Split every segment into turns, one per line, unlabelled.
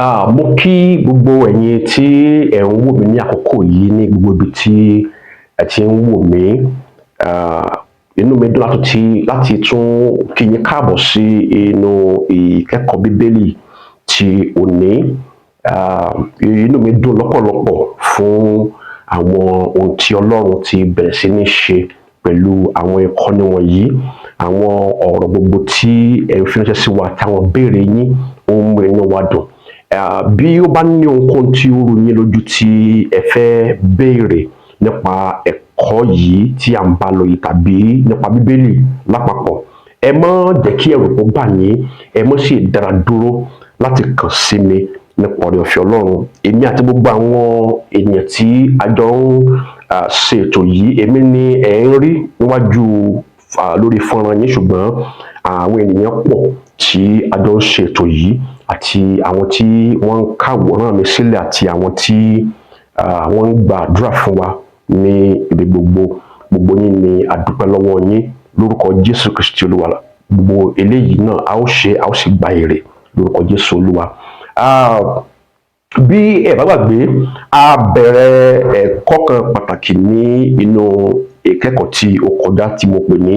Mo kí gbogbo ẹ̀yin tí ẹ̀ ń wò mí ní àkókò yìí ní gbogbo ibi tí ẹ ti ń wò mí. Inú mi dùn láti tún kí yín káàbọ̀ sí inú ìkẹ́kọ̀ọ́ Bíbélì ti òní. Inú mi dùn lọ́pọ̀lọpọ̀ fún àwọn ohun tí Ọlọ́run ti bẹ̀rẹ̀ sí ní ṣe pẹ̀lú àwọn ìkọ́ni wọ̀nyí, àwọn ọ̀rọ̀ gbogbo tí ẹ̀ ń fi ránṣẹ́ sí wa, táwọn ìbéèrè yín ó ń mú inú wa dùn. Bí ó bá ní ohunkóhun tí ó rú yín lójú tí ẹ fẹ́ béèrè nípa ẹ̀kọ́ yìí tí à ń bá lọ yìí tàbí nípa Bíbélì lápapọ̀, ẹ má jẹ́ kí ẹ̀rù kó bà yín, ẹ má sì dára dúró láti kàn sí mi nípa oore-ọ̀fẹ́ Ọlọ́run. Èmi àti gbogbo àwọn ènìyàn tí a jọ ń ṣe ètò yìí, èmi ni ẹ̀ ń rí níwájú lórí fọ́nrán yín, ṣùgbọ́n àwọn ènìyàn pọ̀ tí a jọ ń ṣe ètò yìí, àti àwọn tí wọ́n ń kàwòrán mi sílẹ̀ àti àwọn tí wọ́n ń gbàdúrà fún wa ní ibi gbogbo. Gbogbo yín ni a dúpẹ́ lọ́wọ́ yín lórúkọ Jésù Kristi Olúwa. Gbogbo eléyìí náà a ó ṣe, a ó sì gba èrè lórúkọ Jésù Olúwa. Bí ẹ bá gbàgbé, a bẹ̀rẹ̀ ẹ̀kọ́ kan pàtàkì ní inú ìkẹ́kọ̀ọ́ tí ó kọjá tí mo pè ní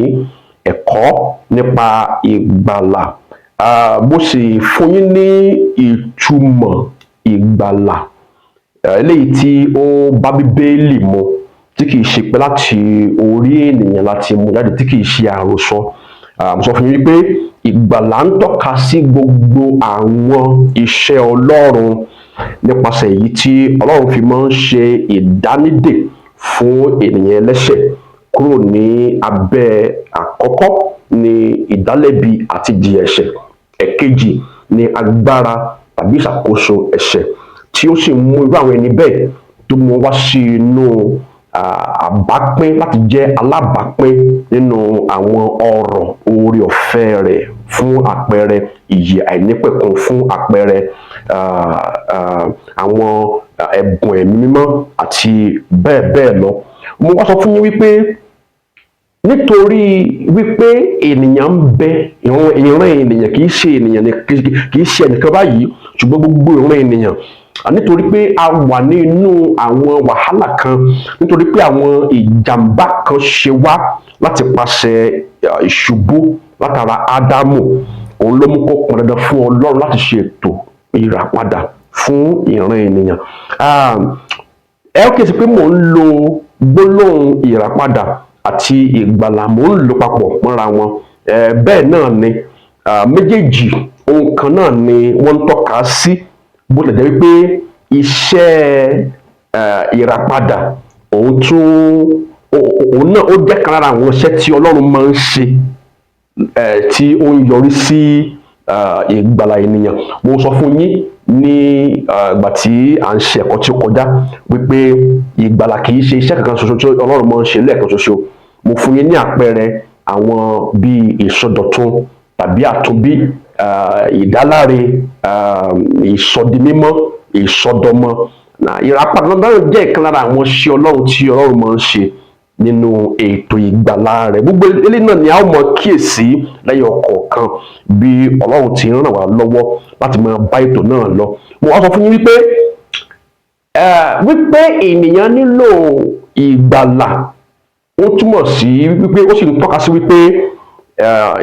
ẹ̀kọ́ nípa ìgbàlà. Mo sì fún yín ní ìtumọ̀ ìgbàlà eléyìí tí ó bá Bíbélì mu, tí kìí ṣe pé láti orí ènìyàn láti mú jáde, tí kìí ṣe àròsọ. Mo sọ fún yín wípé ìgbàlà ń tọ́ka sí gbogbo àwọn iṣẹ́ Ọlọ́run nípasẹ̀ èyí tí Ọlọ́run fi máa ń ṣe ìdánídè fún ènìyàn ẹlẹ́ṣẹ̀ kúrò ní abẹ́ àkọ́kọ́ ní ìdálẹ́bi àti ìjìyà ẹ̀ṣẹ̀. Ẹ̀kejì ni agbára tàbí ìṣàkóso ẹ̀ṣẹ̀ tí ó sì mú irú àwọn ẹni bẹ́ẹ̀ tó mú wá sí inú àbápín láti jẹ́ alábàápín nínú àwọn ọrọ̀ oore ọ̀fẹ́ rẹ̀, fún àpẹẹrẹ ìyè àìnípẹ̀kun, fún àpẹẹrẹ àwọn ẹ̀bùn ẹ̀mí mímọ́ àti bẹ́ẹ̀ bẹ́ẹ̀ lọ. Mo wá sọ fún yín wípé nítorí wípé ènìyàn ń bẹ, ìran ènìyàn kìí ṣe ènìyàn kìí ṣe ẹnìkan báyìí, ṣùgbọ́n gbogbo ìran ènìyàn, nítorí pé a wà nínú àwọn wàhálà kan, nítorí pé àwọn ìjàmbá kan ṣe wá láti pàṣẹ ìṣubú látara Ádámù, òun ló mú kó pọn dandan fún Ọlọ́run láti ṣe ètò ìràpadà fún ìran ènìyàn. Ẹ ó kíyèsí pé mò ń lo gbólóhùn ìràpadà àti ìgbàlà, mò ń lò papọ̀ mọ́ra wọn. Bẹ́ẹ̀ náà ni méjèèjì ohun kan náà ni wọ́n ń tọ́ka sí, bó tilẹ̀ jẹ́ wípé iṣẹ́ ìràpadà òun náà ó jẹ́ kan lára àwọn iṣẹ́ tí Ọlọ́run máa ń ṣe tí ó ń yọrí sí ìgbàlà ènìyàn. Mo sọ fún yín ní ìgbà tí à ń ṣe ẹ̀kọ́ tí ó kọjá wípé ìgbàlà kìí ṣe iṣẹ́ kankan ṣoṣo tí Ọlọ́run máa ń ṣe lẹ́ẹ̀kan ṣoṣo. Mo fún yín ní àpẹẹrẹ àwọn bíi ìsọdọ̀tun tàbí àtúnbí, ìdáláre, ìsọdimímọ́, ìsọdọmọ. Ìràpadà náà jẹ́ ìkan lára àwọn iṣẹ́ Ọlọ́run tí Ọlọ́run máa ń ṣe nínú ètò ìgbàlà rẹ̀. Gbogbo eléyìí náà ni a ó mọ kíyèsí lẹ́yọ kọ̀ọ̀kan bí Ọlọ́run ti ràn wá lọ́wọ́ láti máa bá ètò náà lọ. Mo wá sọ fún yín wípé ènìyàn nílò ìgbàlà, ó túmọ̀ sí wípé, ó sì ń tọ́ka sí wípé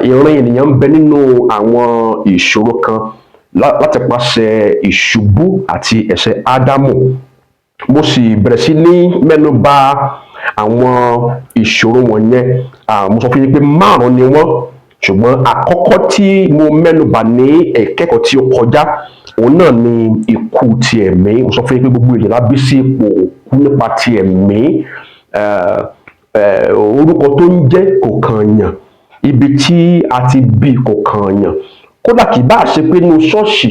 ìran ènìyàn ń bẹ nínú àwọn ìṣòro kan láti pàṣẹ ìṣubú àti ẹ̀ṣẹ̀ Ádámù. Mo sì bẹ̀rẹ̀ sí ní mẹ́nubà àwọn ìṣòro wọ̀nyẹn. Mo sọ fún yín pé 5 ni wọ́n, ṣùgbọ́n àkọ́kọ́ tí mo mẹ́nubà ní ìkẹ́kọ̀ọ́ tí ó kọjá, òun náà ni ikú ti ẹ̀mí. Mo sọ fún yín pé gbogbo ènìyàn la bí sí ipò òkú nípa ti ẹ̀mí. Orúkọ tó ń jẹ́ kò kànyàn, ibi tí a ti bí kò kànyàn. Kódà kì bá ṣe pé inú ṣọ́ọ̀ṣì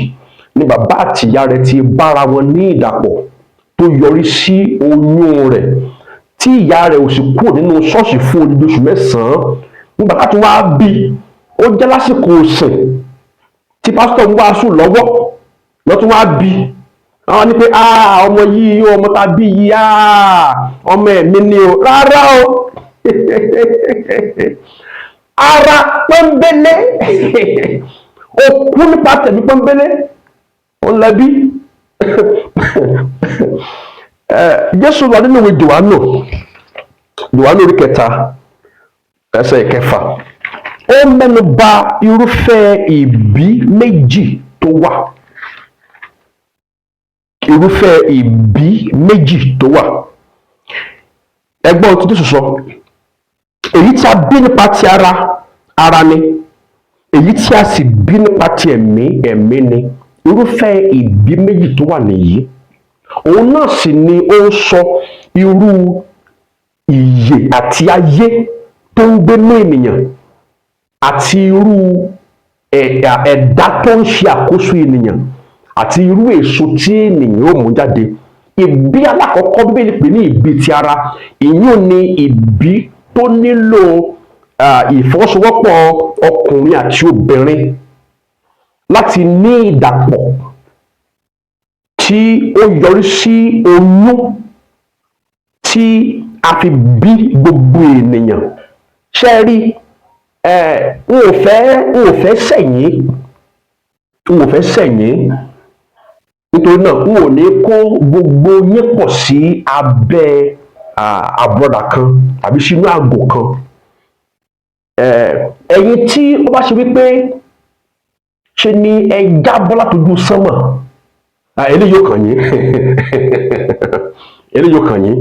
ni bàbá àti ìyá rẹ̀ ti bára wọn ní ìdàpọ̀ tó yọrí sí oyún rẹ̀, tí ìyá rẹ̀ ò sì kúrò nínú ṣọ́ọ̀ṣì fún odidi oṣù 9, nígbà tá tún wá bí, ó jẹ́ lásìkò ọ̀sìn tí pásítọ̀ ń wàásù lọ́wọ́ lọ́ tún wá bí. Àwọn ní pé ọmọ yìí, ọmọ tá bí yìí, ọmọ ẹ̀mí ni o. Rárá o. Ara pọ́nbélé, òkú nípa tẹ̀mí pọ́nbélé, òun lẹbi. Jésù wà nínú ìwé Jòhánù orí 3 ẹsẹ̀ 6. Ó mẹ́nu bà irúfẹ́ ìbí méjì tó wà. Irúfẹ́ ìbí méjì tó wà. Ẹgbọ́n tó Jésù sọ, èyí tí a bí nípa ti ara ni, èyí tí a sì bí nípa ti ẹ̀mí ni. Irúfẹ́ ìbí méjì tó wà nìyí. Òun náà sì ni ó ń sọ irú ìyè àti ayé tó ń gbé ní ènìyàn àti irú ẹ̀dá tó ń ṣe àkóso ènìyàn àti irú èso tí ènìyàn ó mú jáde. Ìbí alákọ̀ọ́kọ́ Bíbélì pè ní ìbí ti ara. Ìyún ni ìbí tó nílò ìfọwọ́sowọ́pọ̀ ọkùnrin àti obìnrin láti ní ìdàpọ̀ tí ó yọrí sí oyún tí a fi bí gbogbo ènìyàn. Ṣé ẹ rí, n ò fẹ́ sẹ̀yìn nítorí náà n ò ní kó gbogbo yín pọ̀ sí abẹ́ àbùrọ̀dà kan tàbí sínú àgò kan. Ẹ̀yin tí ó bá ṣe wípé ṣe ni ẹ jábọ́ látojú sánmọ̀, eléyìí yóò kàn yín. Eléyìí yóò kàn yín.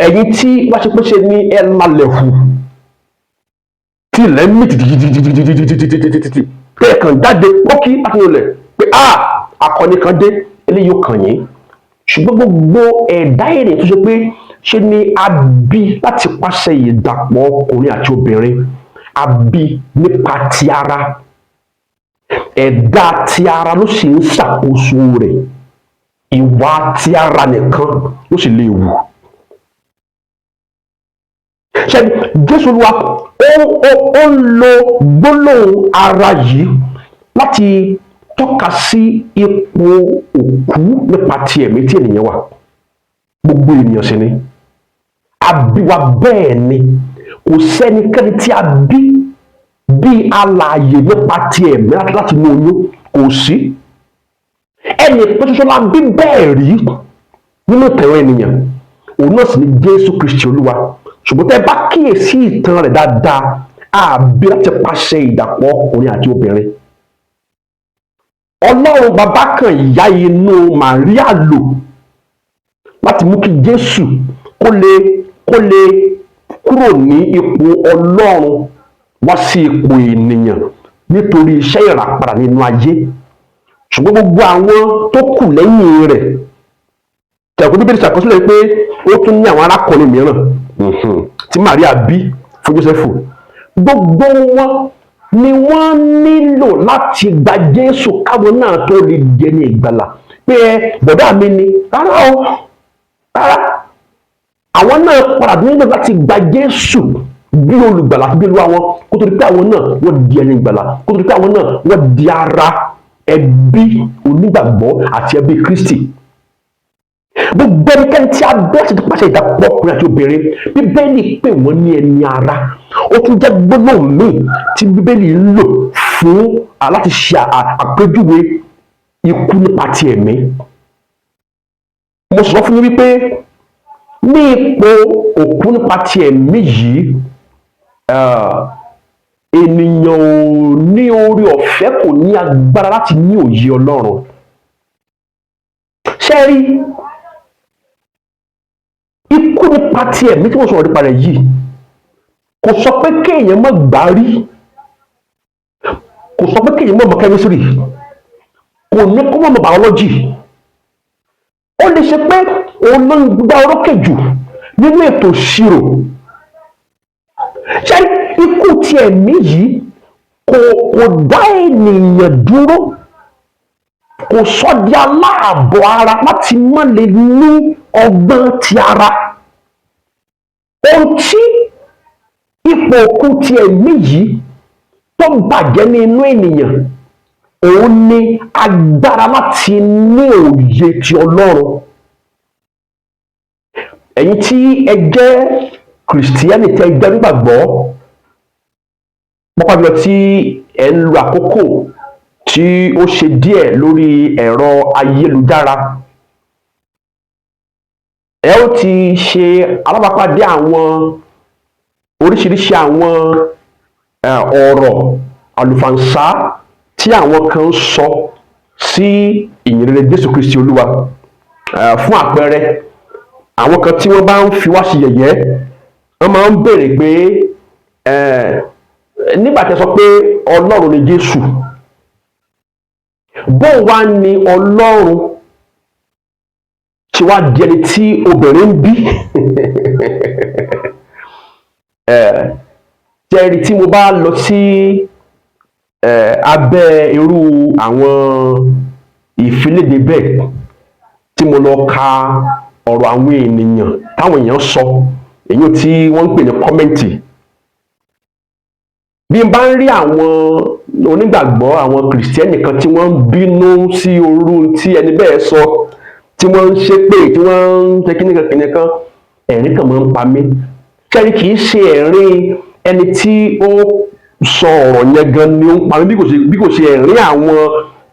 Ẹ̀yin tí ó bá ṣe pé ṣe ni ẹ lálẹ́ hù tí ilẹ̀ ń mì tìtìtìtìtìtìtìtìtì kẹ́ẹ̀kan jáde pókí láti ilẹ̀ pé akọni kan dé, eléyìí yóò kàn yín. Ṣùgbọ́n gbogbo ẹ̀dá èrè tó ṣe pé ṣe ni a bí láti pàṣẹ ìdàpọ̀ ọkùnrin àti obìnrin, a bí nípa ti ara. Ẹ̀dá ti ara ló sì ń ṣàkóso rẹ̀. Ìwà ti ara nìkan ló sì lè wù. Ṣé Jésù Olúwa ó ń lo gbólóhùn ara yìí láti tọ́ka sí ipò òkú nípa ti ẹ̀mí tí ènìyàn wà. Gbogbo ènìyàn sì ni a bí wa bẹ́ẹ̀ ni. Kò sẹ́nikẹ́ni tí a bí alààyè nípa ti ẹ̀mí láti mú oyún, kò sí. Ẹnì kan ṣoṣo la bí bẹ́ẹ̀ rí nínú ìtàn ènìyàn, òun náà sì ni Jésù Kristi Olúwa. Ṣùgbọ́n tẹ́ bá kíyèsí ìtàn rẹ̀ dáadáa, a bí láti pàṣẹ ìdàpọ̀ ọkùnrin àti obìnrin. Ọlọ́run bàbá kan ìyá inú Màríà lò láti mú kí Jésù kó lè kúrò ní ipò Ọlọ́run wá sí ipò ènìyàn nítorí iṣẹ́ ìràpadà nínú ayé. Ṣùgbọ́n gbogbo àwọn tó kù lẹ́yìn rẹ̀, tẹ̀kọ́ Bíbélì ṣàkọsílẹ̀ pé ó tún ní àwọn arákùnrin mìíràn tí Màríà bí fún Jósẹ́fù. Gbogbo wọn ni wọ́n nílò láti gba Jésù káwọn náà tó lè jẹ ní ìgbàlà. Pé bọ̀dá mi ni, rárá o, rárá. Àwọn náà padà nílò láti gba Jésù bí olùgbàlà bí olúwa wọn, kó tó di pé àwọn náà wọ́n di ẹni ìgbàlà, kó tó di pé àwọn náà wọ́n di ara ẹbí onígbàgbọ́ àti ẹbí Kristi. Gbogbo ẹnikẹ́ni tí a bẹ́ láti pàṣẹ ìdàpọ̀ ọkùnrin àti obìnrin, Bíbélì pè wọ́n ní ẹni ara. Ó tún jẹ́ gbólóhùn míì tí Bíbélì ń lò fún láti ṣe àpèjúwe ikú nípa ti ẹ̀mí. Mo sọ fún yín wípé ní ipò òkú nípa ti ẹ̀mí yìí, ènìyàn ò ní oore ọ̀fẹ́, kò ní agbára láti ní òye Ọlọ́run. Ṣé rí, ikú nípa ti ẹ̀mí tí mo sọ̀rọ̀ nípa rẹ̀ yìí kò sọ pé kéèyàn má gbá rí, kò sọ pé kéèyàn má mọ̀ chemistry, kò ní kó má mọ̀ biology. Ó lè ṣe pé òun ló ń gbá orókè jù nínú ètò ìṣirò. Ṣé ikú ti ẹ̀mí yìí kò dá ènìyàn dúró, kò sọ di aláàbọ̀ ara láti má lè ní ọgbọ́n ti ara. Ohun tí ipò òkú ti ẹ̀mí yìí tó bàjẹ́ ní inú ènìyàn, òun ni agbára láti ní òye ti Ọlọ́run. Ẹ̀yin tí ẹ jẹ́ Kìrìsìtíẹ́nì, tí ẹ jẹ́ nígbàgbọ́, pàápàá jùlọ tí ẹ ń lo àkókò tí ó ṣe díẹ̀ lórí ẹ̀rọ ayélujára, ẹ ó ti ṣe alábàápàdé àwọn oríṣiríṣi àwọn ọ̀rọ̀ àlùfàǹsá tí àwọn kan ń sọ sí ìyìnrere Jésù Kristi Olúwa. Fún àpẹẹrẹ, àwọn kan tí wọ́n bá ń fi wá sí yẹ̀yẹ́, wọ́n máa ń béèrè pé nígbà tí ẹ sọ pé Ọlọ́run ni Jésù, bó wá ni Ọlọ́run tí wá di ẹni tí obìnrin ń bí? Jẹ́rìí tí mo bá lọ sí abẹ́ irú àwọn ìfiléde bẹ́ẹ̀, tí mo lọ ka ọ̀rọ̀ àwọn ènìyàn táwọn èèyàn sọ, èyí tí wọ́n ń pè ní kọ́mẹ́ǹtì, bí n bá ń rí àwọn onígbàgbọ́, àwọn kìrìsìtẹ́nì kan tí wọ́n ń bínú sí orú tí ẹni bẹ́ẹ̀ sọ, tí wọ́n ń ṣépè, tí wọ́n ń ṣe kíníkan, ẹ̀rín kan máa ń pa mí. Kẹ́ni kì í ṣe ẹ̀rín ẹni tí ó sọ ọ̀rọ̀ yẹn gan ni ó ń pa mí, bí kò ṣe ẹ̀rín àwọn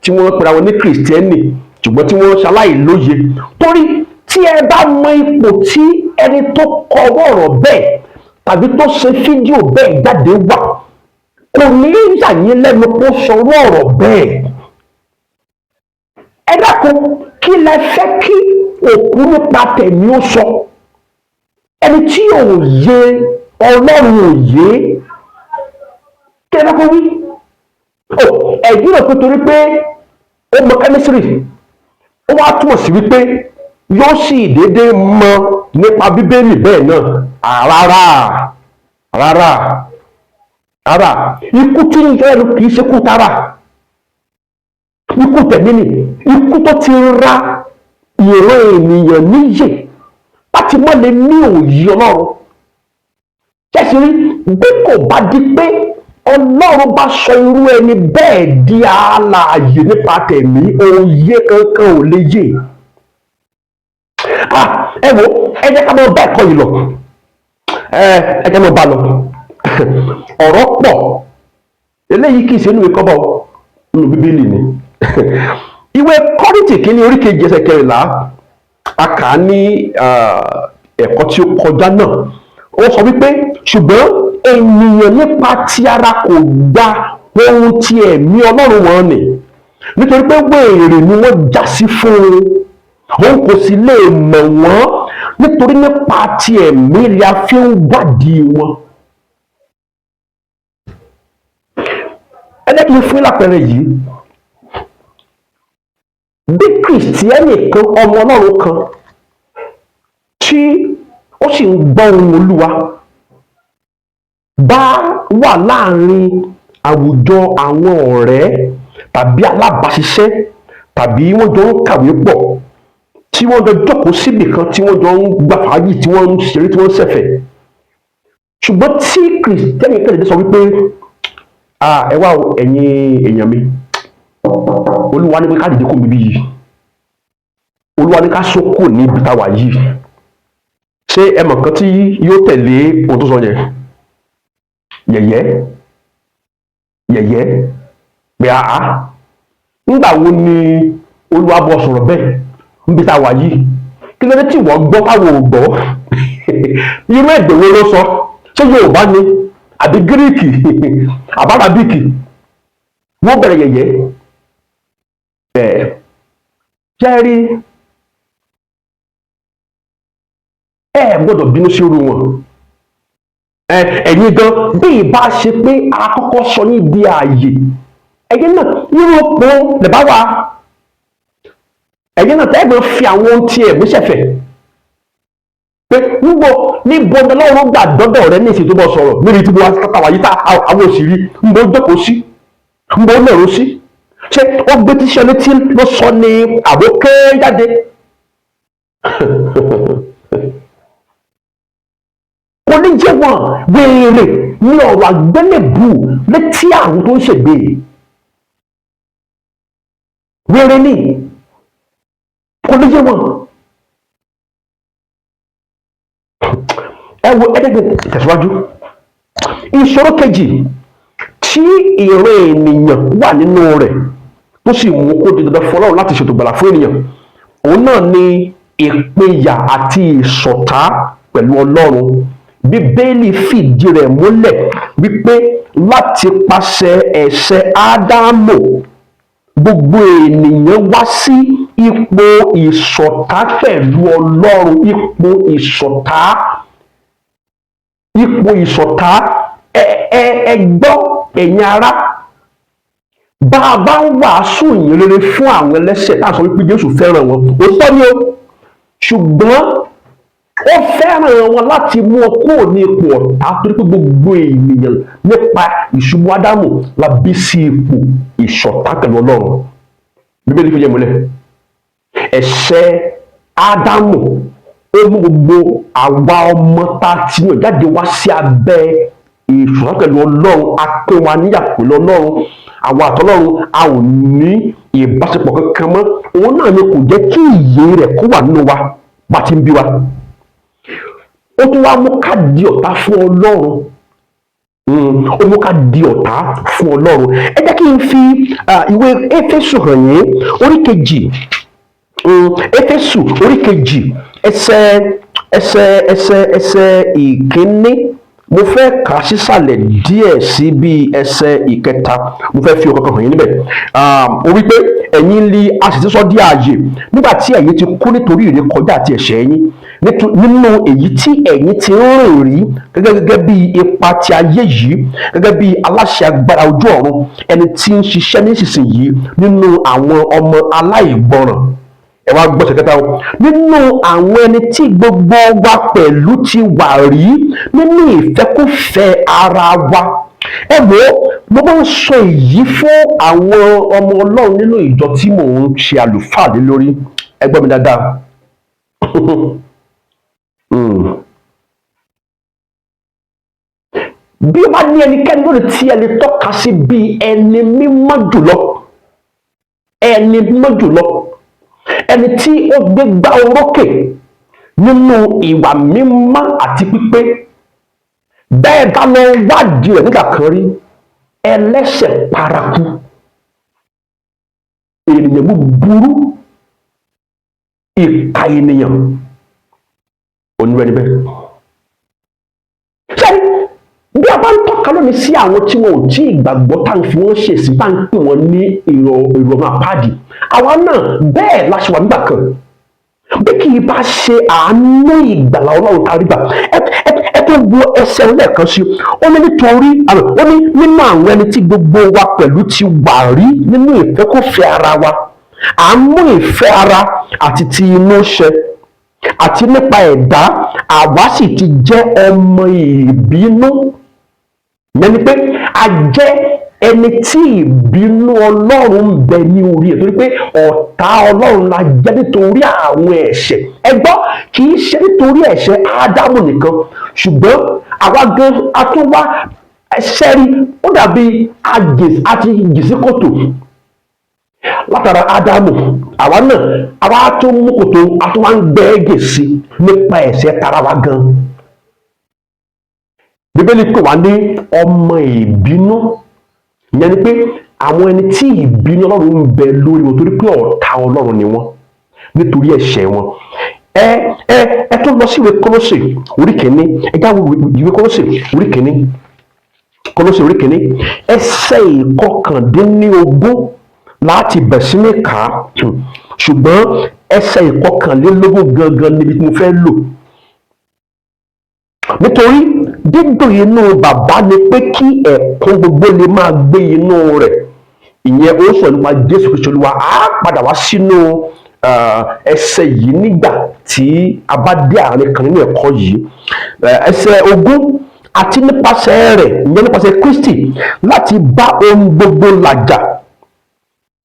tí wọ́n pera wọn ní kìrìsìtẹ́nì ṣùgbọ́n tí wọ́n ṣaláìlóye. Torí tí ẹ bá mọ ipò tí ẹni tó kọ ọ̀rọ̀ bẹ́ẹ̀ tàbí tó ṣe fídíò bẹ́ẹ̀ jáde wà, kò ní yà yín lẹ́nu kó sọ ọ̀rọ̀ bẹ́ẹ̀. Ẹ dákun, kí lẹ fẹ́ kí òkú nípa tẹ̀mí ó sọ? Ẹni tí ò yé Ọlọ́run ò yé, kí lẹ fẹ́ kó wí? Ẹ̀yin rò pé torí pé ó mọ kẹ́mísírì, ó wá túmọ̀ sí wípé yóò sì déédéé mọ nípa Bíbélì bẹ́ẹ̀ náà? Rárá. Ikú tí ń yọ ẹnu kì í ṣe kú tara, ikú tẹ̀mí ni, ikú tó ti ra ìran ènìyàn níyè láti má lè ní òye Ọlọ́run. Ṣẹ́sì rí, bí kò bá di pé Ọlọ́run bá sọ irú ẹni bẹ́ẹ̀ di alààyè nípa tẹ̀mí, òye kankan ò lè yé. Ẹ wo, ẹ jẹ́ ká máa bá ẹ̀kọ́ yìí lọ, ẹ jẹ́ máa bá lọ. Ọ̀rọ̀ pọ̀, eléyìí kì í ṣe inú ìkọ́bọ̀, nínú Bíbélì ni. Ìwé Kọ́ríńtì kìíní orí 2 ẹsẹ̀ 14, a kà á ní ẹ̀kọ́ tí ó kọjá náà. Ó sọ wípé ṣùgbọ́n ènìyàn nípa ti ara kò gba ohun tí ẹ̀mí Ọlọ́run wọn nì, nítorí pé wèrè ni wọ́n já sí fún un, òun kò sì lè mọ̀ wọ́n, nítorí nípa ti ẹ̀mí ni a fi ń wádìí wọn. Ẹ jẹ́ kí n fún lápẹẹrẹ yìí. Bí kìrìsìtẹ́nì kan, ọmọ Ọlọ́run kan, tí ó sì ń gbọ́ ohùn Olúwa, bá wà láàrin àwùjọ àwọn ọ̀rẹ́ tàbí alábàáṣiṣẹ́, tàbí wọ́n jọ ń kàwé pọ̀, tí wọ́n jọ jókòó síbì kan, tí wọ́n jọ ń gbà fàájì, tí wọ́n ń ṣeré, tí wọ́n ń ṣẹ̀fẹ̀. Ṣùgbọ́n tí kìrìsìtẹ́nì kan lè sọ wípé ẹ wá ẹ̀yin èèyàn mi, Olúwa ní pé ká dìde kó níbí yìí, Olúwa ní ká sókò níbi táwa yìí. Ṣé ẹ mọ̀ nǹkan tí yóò tẹ̀lé ohun tó sọ yẹn? Yẹ̀yẹ́ pé nígbà wo ni Olúwa bọ́ sọ̀rọ̀ bẹ́ẹ̀ níbi táwa yìí? Kí ló dé tí wọ́n gbọ́ táwọn ò gbọ́? Irú èdè wo ló sọ? Ṣé Yorùbá ni àbí Gíríìkì àbí Árábíkì? Wọ́n bẹ̀rẹ̀ yẹ̀yẹ́. Jẹ́rí, ẹ gbọ́dọ̀ bínú sí irú wọn. Ẹ̀yin gan, bí ìbá ṣe pé àkọ́kọ́ sọ yín di ààyè, ẹ̀yin náà irú òpó lè bá wà. Ẹ̀yin náà tẹ́gbọ́n fi àwọn ohun tí ẹ̀mí ṣẹ̀fẹ̀ pé níbo ni Ọlọ́run gbà dọ́dọ̀ rẹ ní ìsìn tó bọ́ sọ̀rọ̀ lórí tí wọ́n tàwa yìí tá àwọn òṣèré ń bọ́ jókòó sí, ń bọ́ lẹ̀rọ sí. Ṣé wọ́n gbé tíṣẹ́ létí ló sọ ní àbóké jáde? Kò ní jẹ́ wọn wéèrè ní ọ̀rọ̀ àgbélébù létí àwọn tó ń ṣègbè. Wéèrè ní kò ní jẹ́ wọn. Ẹ wo ẹ̀ẹ́dẹ́gbẹ̀ tẹ̀síwájú. Ìṣòro kejì tí ìran ènìyàn wà nínú rẹ̀ tó sì mú kó di dandan fún Ọlọ́run láti ṣètò ìgbàlà fún ènìyàn, òun náà ni ìpínyà àti ìṣọ̀tá pẹ̀lú Ọlọ́run. Bíbélì fìdí rẹ̀ múlẹ̀ wípé láti pàṣẹ ẹ̀ṣẹ̀ Ádámù, gbogbo ènìyàn wá sí ipò ìṣọ̀tá pẹ̀lú Ọlọ́run. Ipò ìṣọ̀tá. Ẹ gbọ́ ẹ̀yin ará, bá a bá ń wàásù ìyìn rere fún àwọn ẹlẹ́ṣẹ̀ tá a sọ wípé Jésù fẹ́ràn wọn, òótọ́ ni o, ṣùgbọ́n ó fẹ́ràn wọn láti mú wọn kúrò ní ipò ọ̀tá, torí pé gbogbo ènìyàn nípa ìṣubú Ádámù la bí sí ipò ìṣọ̀tá pẹ̀lú Ọlọ́run. Bíbélì fi yé múlẹ̀, ẹ̀ṣẹ̀ Ádámù ó mú gbogbo àwa ọmọ tá a ti yàn jáde wá sí abẹ́ ìṣọ̀tá pẹ̀lú Ọlọ́run. A pín wa níyà pẹ̀lú Ọlọ́run, àwa àtọlọ́run a ò ní ìbáṣepọ̀ kankan mọ́. Òun náà ni kò jẹ́ kí ìyè rẹ̀ kó wà nínú wa bá ti ń bí wa. Ó tún wá mú ká di ọ̀tá fún Ọlọ́run. Ó mú ká di ọ̀tá fún Ọlọ́run. Ẹ jẹ́ kí n fi ìwé Éfésù hàn yín, orí kejì. Éfésù orí kejì, ẹsẹ̀ ìkíní. Mo fẹ́ kà á sísàlẹ̀ díẹ̀ sí bí ẹsẹ̀ ìkẹta. Mo fẹ́ fi ọ̀kankan hàn yín níbẹ̀. Ó wí pé ẹ̀yin li a sì ti sọ di ààyè nígbà tí ẹ̀yin ti kú nítorí ìrékọjá àti ẹ̀ṣẹ̀ yín, nínú èyí tí ẹ̀yin ti ń rìn rí gẹ́gẹ́ bí ipa ti ayé yìí, gẹ́gẹ́ bí aláṣẹ agbára ojú ọ̀run, ẹni tí ń ṣiṣẹ́ nísinsìnyí nínú àwọn ọmọ aláìgbọràn. Ẹ wá gbọ́ ṣẹ̀kẹta o, nínú àwọn ẹni tí gbogbo wa pẹ̀lú ti wà rí nínú ìfẹ́kúfẹ̀ẹ́ ara wa. Ẹ wò ó, mo máa ń sọ èyí fún àwọn ọmọ Ọlọ́run nínú ìjọ tí mò ń ṣe àlùfáà lé lórí. Ẹ gbọ́ mi dáadáa. Bí ó bá ní ẹnikẹ́ni lónìí tí ẹ lè tọ́ka sí bí ẹni mímọ́ jùlọ, ẹni tí ó gbégbá orókè nínú ìwà mímọ́ àti pípé, bẹ́ẹ̀ bá lọ wádìí rẹ̀ nígbà kan rí, ẹlẹ́ṣẹ̀ paraku, ènìyàn búburú, ìkà ènìyàn, onírúurú bẹ́ẹ̀. Sẹ́ni bí a bá ń tọ́ka lónìí sí àwọn tí wọn ò tí ì gbàgbọ́ tá à ń fi wọ́n ṣèṣì, tá à ń pè wọ́n ní ìrọ̀rùn àpáàdì, àwa náà bẹ́ẹ̀ la ṣe wà nígbà kan. Bí kì í bá ṣe àánú ìgbàlà Ọlọ́run tá a rí gbà, ẹ tó wo ẹsẹ̀ lẹ́ẹ̀kan sí, ó ní nítorí, ó ní nínú àwọn ẹni tí gbogbo wa pẹ̀lú ti wà rí nínú ìfẹ́kúfẹ̀ẹ́ ara wa, à ń mú ìfẹ́ ara àti ti inú ṣẹ, àti nípa ẹ̀dá àwa sì ti jẹ́ ọmọ ìbínú. Ìyẹn ni pé a jẹ́ ẹni tí ìbínú Ọlọ́run ń bẹ ní orí ẹ̀, torí pé ọ̀tá Ọlọ́run la jẹ́ nítorí àwọn ẹ̀ṣẹ̀. Ẹ gbọ́, kì í ṣe nítorí ẹ̀ṣẹ̀ Ádámù nìkan, ṣùgbọ́n àwa gan a tún wá ẹ̀ṣẹ̀ rí. Ó dàbí àti jìsí kòtò látara Ádámù. Àwa náà àwa tún mú kòtò, a tún wá ń gbẹ́ ẹ̀gẹ̀ sí nípa ẹ̀ṣẹ̀ tara wa gan. Bíbélì pè wá ní ọmọ ìbínú. Ìyẹn ni pé àwọn ẹni tí ìbínú Ọlọ́run ń bẹ lórí wọn, torí pé ọ̀tá Ọlọ́run ni wọ́n nítorí ẹ̀ṣẹ̀ wọn. Ẹ tó lọ sí ìwé Kólósè orí kìíní, ẹ já wo ìwé Kólósè orí kìíní, Kólósè orí kìíní, ẹsẹ̀ ìkọkàndínlógún láti bẹ̀ sí ní kà á, ṣùgbọ́n ẹsẹ̀ ìkọkànlélógún gangan níbi tí mo fẹ́ lò. Nítorí dídùn inú bàbá ni pé kí ẹ̀kún gbogbo lè máa gbé inú rẹ̀. Ìyẹn ó sọ nípa Jésù Kristi Olúwa. Á padà wá sínú ẹsẹ̀ yìí nígbà tí a bá dé àárín kan nínú ẹ̀kọ́ yìí. Ẹsẹ̀ 20, àti nípasẹ̀ rẹ̀, ìyẹn nípasẹ̀ Kristi, láti bá ohun gbogbo làjà.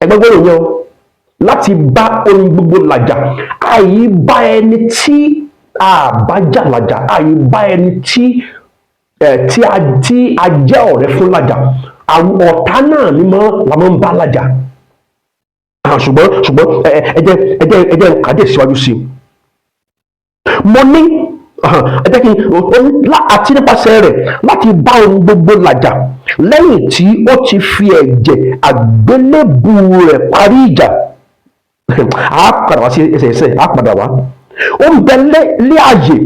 Ẹgbẹ́gbẹ́ ìyẹn o, láti bá ohun gbogbo làjà. Àyí bá ẹni tí àbájà làjà, àyí bá ẹni tí a jẹ́ ọ̀rẹ́ fún làjà. Àwọn ọ̀tá náà ni la máa ń bá làjà. Ṣùgbọ́n ẹ jẹ́ n kà díẹ̀ síwájú sí i. Mo ní ẹ jẹ́ kí àti nípasẹ̀ rẹ̀ láti bá ohun gbogbo làjà lẹ́yìn tí ó ti fi ẹ̀jẹ̀ àgbélébù rẹ̀ parí ìjà. A padà wá sí ẹsẹ̀ a padà wá. Ó ń bẹ lé ààyè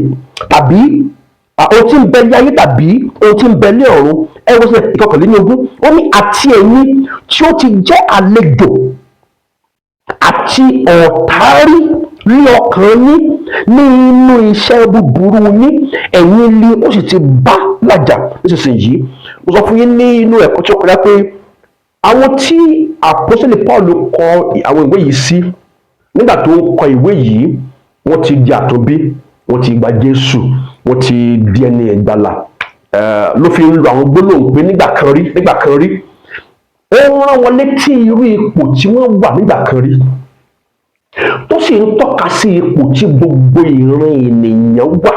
tàbí ohun tí ń bẹ lé ayé tàbí ohun tí ń bẹ lé ọ̀run. Ẹ wo sẹ́ ìkọkànlélógún. Ó ní àti ẹ̀yin tí ó ti jẹ́ àlejò àti ọ̀tárí ní ọkàn yín ní inú iṣẹ́ búburú yín, ẹ̀yin ni ó sì ti bá làjà nísinsìnyí. Mo sọ fún yín ní inú ẹ̀kọ́ tí ó kọjá pé àwọn tí àpọ́sítélì Paul kọ àwọn ìwé yìí sí, nígbà tó ń kọ ìwé yìí, wọ́n ti di àtúnbí, wọ́n ti gba Jésù, wọ́n ti di ẹni ìgbàlà. Ló fi ń lo àwọn gbólóhùn pé nígbà kan rí. Ó rán wọn létí irú ipò tí wọ́n wà nígbà kan rí, tó sì ń tọ́ka sí ipò tí gbogbo ìran ènìyàn wà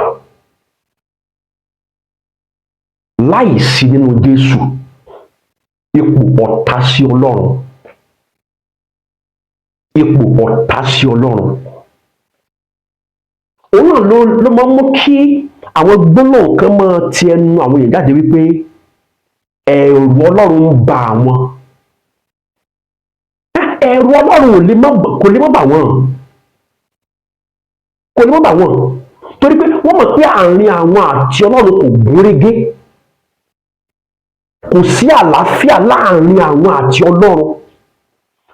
láìsí nínú Jésù. Ipò ọ̀tá sí Ọlọ́run. Ipò ọ̀tá sí Ọlọ́run. Òun náà ló máa ń mú kí àwọn gbólóhùn kan máa ti ẹnu àwọn èèyàn jáde wípé ẹ̀rù Ọlọ́run ń bà àwọn. Ẹ̀rù Ọlọ́run kò lè má bà wọ́n. Kò lè má bà wọ́n. Torí pé wọ́n mọ̀ pé àárín àwọn àti Ọlọ́run kò gúnrégé. Kò sí àlàáfíà láàrin àwọn àti Ọlọ́run.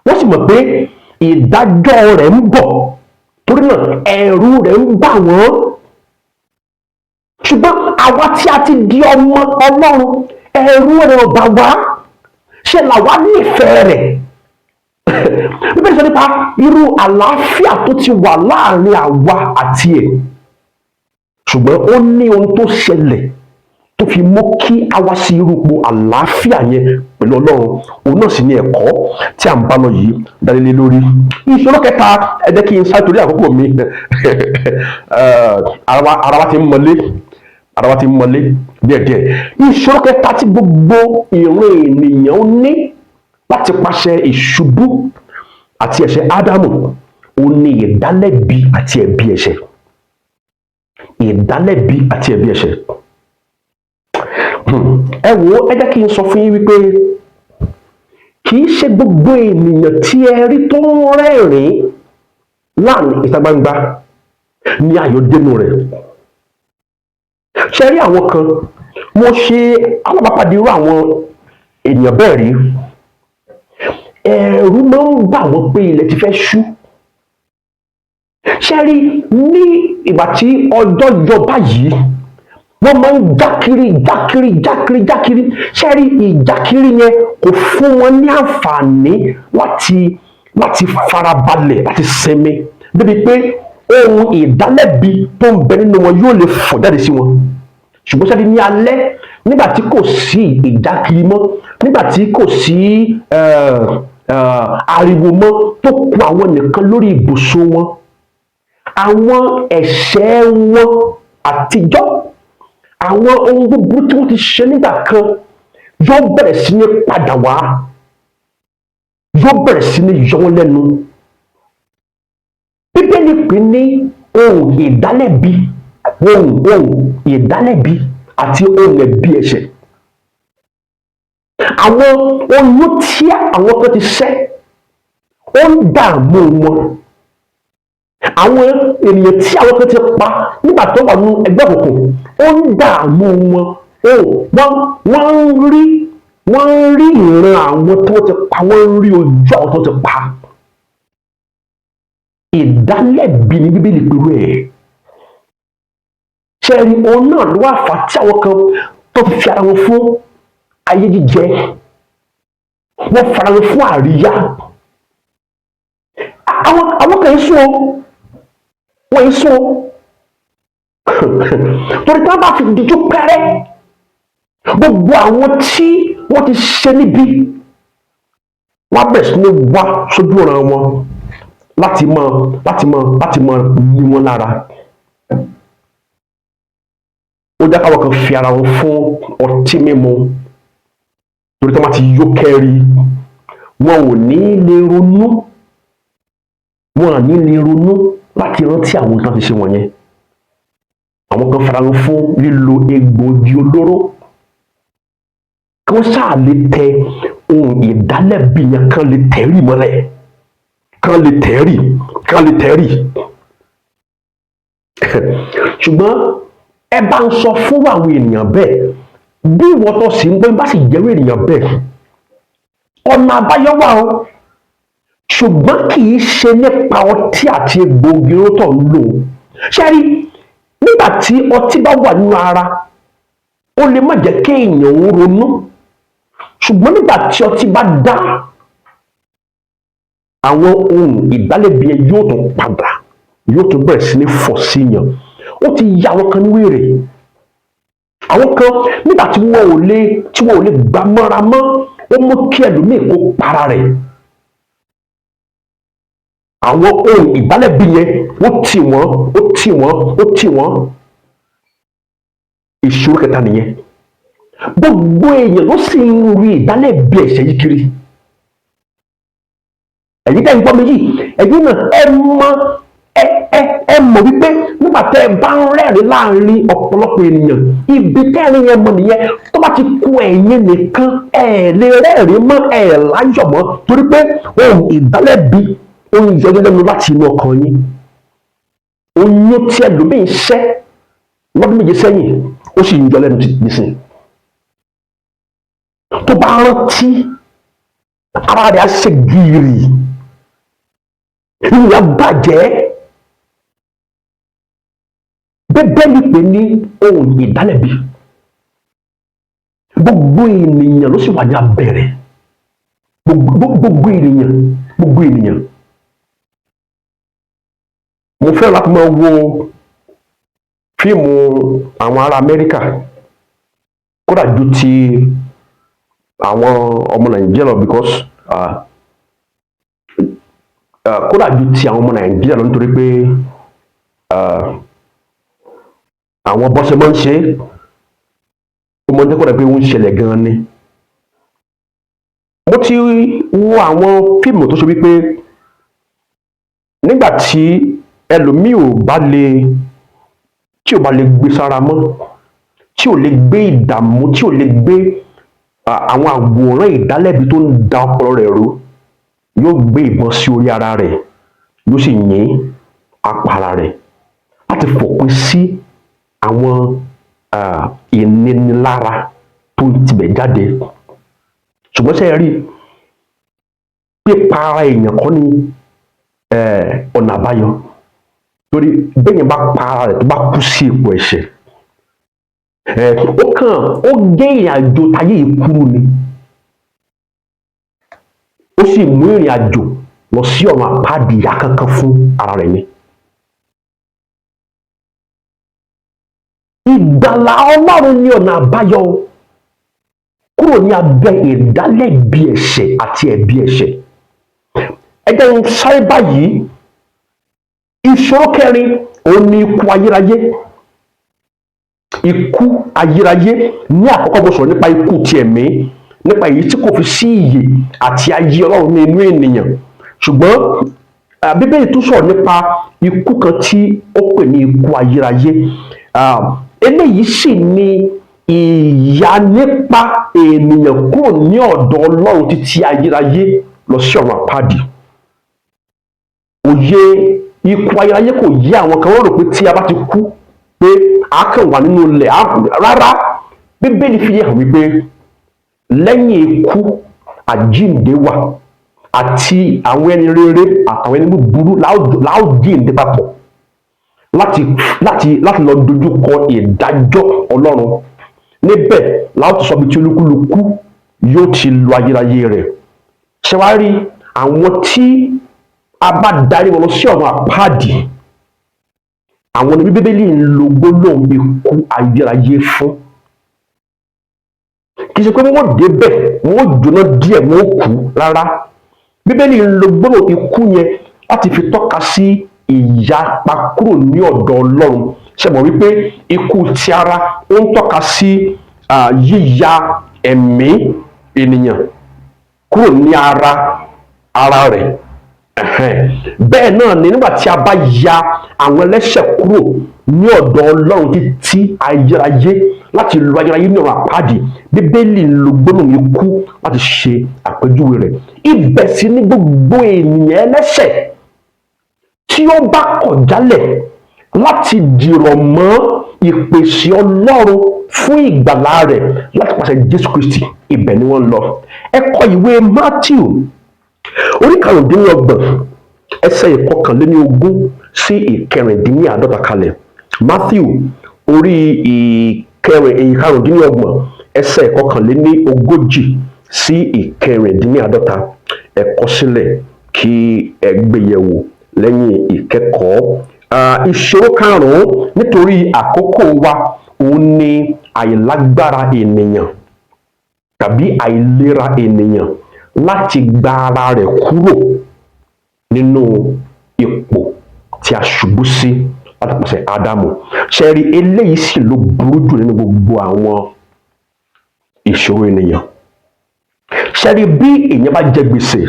Wọ́n sì mọ̀ pé ìdájọ́ rẹ̀ ń bọ̀. Torí náà ẹ̀rù rẹ̀ ń bà wọ́n. Ṣùgbọ́n àwa tí a ti di ọmọ Ọlọ́run, ẹ̀rù rẹ̀ ò bà wá. Ṣé làwa nífẹ̀ẹ́ rẹ̀? Bíbélì sọ nípa irú àlàáfíà tó ti wà láàrin àwa àti ẹ̀. Ṣùgbọ́n ó ní ohun tó ṣẹlẹ̀ tó fi mú kí a wá sí irúpò àlàáfíà yẹn pẹ̀lú Ọlọ́run. Òun náà sì ní ẹ̀kọ́ tí à ń bá lọ yìí dálé lórí. Ìṣòro kẹta, ẹ jẹ́ kí n sáré torí àkókò mi. Ara wa ti ń mọlé díẹ̀díẹ̀. Ìṣòro kẹta tí gbogbo ìran ènìyàn ní láti pàṣẹ ìṣubú àti ẹ̀ṣẹ̀ Ádámù, ó ní ìdálẹ́bi àti ẹ̀bi ẹ̀ṣẹ̀. Ìdálẹ́bi àti ẹ̀bi ẹ̀ṣẹ̀. Ẹ wò ó, ẹ jẹ́ kí n sọ fún yín wípé kì í ṣe gbogbo ènìyàn tí ẹ rí tó ń rẹ́rìn-ín láàrin ìta gbangba ní ayọ̀ dénú rẹ̀. Ṣé rí àwọn kan, mo ṣe alábàápàdé irú àwọn ènìyàn bẹ́ẹ̀ rí. Ẹ̀rù máa ń bà wọ́n pé ilẹ̀ ti fẹ́ ṣú. Ṣé rí ní ìgbà tí ọjọ́ yọ báyìí, wọ́n máa ń jákiri. Ṣé rí ìjákiri yẹn kò fún wọn ní àǹfààní láti farabalẹ̀, láti sinmi, débi pé ohun ìdálẹ́bi tó ń bẹ nínú wọn yóò lè fọ̀ jáde sí wọn. Ṣùgbọ́n ṣé rí ní alẹ́, nígbà tí kò sí ìjákiri mọ́, nígbà tí kò sí ariwo mọ́, tó kù àwọn nìkan lórí ibùsùn wọn, àwọn ẹ̀ṣẹ̀ wọn àtijọ́, àwọn ohun búburú tí wọ́n ti ṣe nígbà kan yóò bẹ̀rẹ̀ sí ní padà wá, yóò bẹ̀rẹ̀ sí ní yọ wọ́n lẹ́nu. Bíbélì pè ní ohun ìdálẹ́bi àti ohun ẹ̀bi ẹ̀ṣẹ̀. Àwọn oyún tí àwọn kan ti ṣẹ́, ó ń dààmú wọn. Àwọn ènìyàn tí àwọn kan ti pa nígbà tó wà ní ẹgbẹ́ òkùnkùn, ó ń dààmú wọn. Wọ́n ń rí ìran àwọn tó ti pa, wọ́n ń rí ojú àwọn tó ti pa. Ìdálẹ́bi ní Bíbélì pẹ̀lú ẹ̀. Ṣé ẹni òun náà ló wà fà tí àwọn kan tó fi ara wọn fún ayé jíjẹ, wọ́n fara wọn fún àríyá. Àwọn kan yìí sún wọ́n yìí sún torí tí wọ́n bá fi díjú pẹ́rẹ́, gbogbo àwọn tí wọ́n ti ṣe níbi, wọ́n bẹ̀rẹ̀ sí ní wá sójú ọ̀ràn wọn láti máa ní wọn lára. Ó jẹ́ káwọn kan fi ara wọn fún ọtí mímu, torí tí wọ́n bá ti yó kẹ́rí, wọn ò ní lè ronú láti rántí àwọn nǹkan ti ṣe wọ̀nyẹn. àwọn kan fara fún lílo egbòogi olóró kí wọ́n ṣáà lè tẹ ohun ìdálẹ́bi yẹn kán lè tẹ̀rí mọ́lẹ̀ kán lè tẹ̀rí ṣùgbọ́n ẹ bá ń sọ fún àwọn ènìyàn bẹ́ẹ̀ bí ìwọ tó sì ń gbé bá sì jẹ́rú ènìyàn bẹ́ẹ̀ ọ̀nà àbáyọ wà o ṣùgbọ́n kì í ṣe nípa ọtí àti egbòogi olóró tó ń lò ṣe rí nígbà tí ọtí bá wà nínú ara ó lè má jẹ́ kéèyàn ń ronú ṣùgbọ́n nígbà tí ọtí bá dá àwọn ohun ìdálẹ́bi yẹn yóò tún padà yóò tún bẹ̀rẹ̀ sí ní fọ̀ síyàn ó ti ya àwọn kan ní wèrè àwọn kan nígbà tí wọn ò lè gbà mọ́ra mọ́ ó mú kí ẹlòmíì kó para rẹ̀ àwọn ohun ìdálẹ́bi yẹn ó tì wọ́n ìṣòro kẹta nìyẹn gbogbo èèyàn ló sì ń rí ìdálẹ́bi ẹ̀ṣẹ̀ yìí kiri ẹ̀yin tẹ́ ń gbọ́ mi yìí ẹ̀yin náà ẹ mọ̀ wípé nígbà tẹ́ ẹ bá ń rẹ́rìn láàrin ọ̀pọ̀lọpọ̀ ènìyàn ibi tẹ́rìn yẹn mọ̀ nìyẹn tó bá ti kú ẹ̀yin nìkan ẹ̀ lè rẹ́rìn mọ́ ẹ̀ láyọ̀ mọ́ torí pé ohun ìdálẹ́bi ohun ìyọlẹ́nu láti inú ọkàn yín oyún tí ẹlòmíín ṣẹ́ lọ́dún méje sẹ́yìn ó sì ń yọ lẹ́nu nísìn tó bá rántí ara rẹ̀ á ṣe gírì ìyá bàjẹ́ Bíbélì pè ní ohun ìdálẹ́bi gbogbo ènìyàn ló sì wà ní abẹ́rẹ́ gbogbo ènìyàn mo fẹ́ràn láti máa wo fíìmù àwọn ará Amẹ́ríkà kódà ju ti àwọn ọmọ Nàìjíríà lọ because kódà ju ti àwọn ọmọ Nàìjíríà lọ nítorí pé àwọn bọ́sẹ̀ máa ń ṣe ó mọ jẹ́ kódà pé ó ń ṣẹlẹ̀ gan-an ni mo ti wo àwọn fíìmù tó ṣe wípé nígbà tí ẹlòmíì tí ò bá lè gbé sára mọ́ tí ò lè gbé ìdààmú tí ò lè gbé àwọn àwòrán ìdálẹ́bi tó ń da ọpọlọ rẹ̀ rú yóò gbé ìbọn sí orí ara rẹ̀ yóò sì yìn apara rẹ̀ láti fòpin sí àwọn ìnínilára tó ń tibẹ̀ jáde ṣùgbọ́n ṣe rí pípa ara èèyàn kọ́ ni ọ̀nà àbáyọ torí bẹ́yẹn bá pa ara rẹ̀ tó bá kú sí ipò ẹ̀ṣẹ̀ ó gé ìrìn àjò táyé yìí kúrú ni ó sì mú ìrìn àjò lọ sí ọ̀run àpáàdì ìyà kankan fún ara rẹ̀ ni. Ìgbàlà Ọlọ́run ní ọ̀nà àbáyọ kúrò ní abẹ́ ìdálẹ́bi ẹ̀ṣẹ̀ àti ẹ̀bi ẹ̀ṣẹ̀. Ẹ jẹ́ n sáré báyìí ìṣòro kẹrin òun ni ikú ayérayé. Ikú ayérayé ní àkọ́kọ́ mo sọ̀rọ̀ nípa ikú ti ẹ̀mí nípa èyí tí kò fi sí ìyè àti ayé Ọlọ́run ní inú ènìyàn ṣùgbọ́n Bíbélì tún sọ̀rọ̀ nípa ikú kan tí ó pè ní ikú ayérayé. Eléyìí sì ni ìyà nípa ènìyàn kúrò ní ọ̀dọ̀ Ọlọ́run títí ayérayé lọ sí ọ̀run àpáàdì. Òye ikú ayérayé kò yé àwọn kan, wọ́n rò pé tí a bá ti kú pé a kàn wà nínú ilẹ̀ rárá. Bíbélì fi hàn wípé lẹ́yìn ikú àjíǹde wà àti àwọn ẹni rere àtàwọn ẹni búburú láò jíǹde papọ̀ láti lọ dojú kọ ìdájọ́ Ọlọ́run. Níbẹ̀ láò tó sọ bí tí olúkúlùkù yóò ti lo ayérayé rẹ̀. Ṣé wàá rí àwọn tí a bá darí wọn lọ sí ọ̀run àpáàdì, àwọn ní Bíbélì ń lo gbólóhùn ikú ayérayé fún. Kì í ṣe pé wọ́n débẹ̀ wọ́n jóná díẹ̀ wọ́n kú rárá. Bíbélì ń lo gbólóhùn ikú yẹn láti fi tọ́ka sí ìyapa kúrò ní ọ̀dọ̀ Ọlọ́run. Ṣé mọ̀ wípé ikú ti ara ó ń tọ́ka sí yíya ẹ̀mí ènìyàn kúrò ní ara rẹ̀ bẹ́ẹ̀ náà ni nígbà tí a bá ya àwọn ẹlẹ́ṣẹ̀ kúrò ní ọ̀dọ̀ Ọlọ́run títí ayérayé láti lo ayérayé ní ọ̀run àpáàdì, Bíbélì ń lo gbólóhùn ikú láti ṣe àpèjúwe rẹ̀. Ibẹ̀ sì ni gbogbo ènìyàn ẹlẹ́ṣẹ̀ tí ó bá kọ̀ jálẹ̀ láti dìrọ̀ mọ́ ìpèsè Ọlọ́run fún ìgbàlà rẹ̀ láti pàṣẹ Jésù Kristi, ibẹ̀ ni wọ́n lọ. Ẹ kọ ìwé Mátíù orí 25 ẹsẹ̀ 21 sí 26 kalẹ̀. Mátíù orí 25 ẹsẹ̀ 21 sí 26. Ẹ kọ sílẹ̀ kí ẹ gbé yẹ̀wò lẹ́yìn ìkẹ́kọ̀ọ́. Ìṣòro karùn-ún nítorí àkókò wa òun ni àìlágbára ènìyàn tàbí àìlera ènìyàn láti gba ara rẹ̀ kúrò nínú ipò tí a ṣubú sí láti pàṣẹ Ádámù. Ṣé rí, eléyìí sì ló burú jù nínú gbogbo àwọn ìṣòro ènìyàn. Ṣé rí, bí èèyàn bá jẹ gbèsè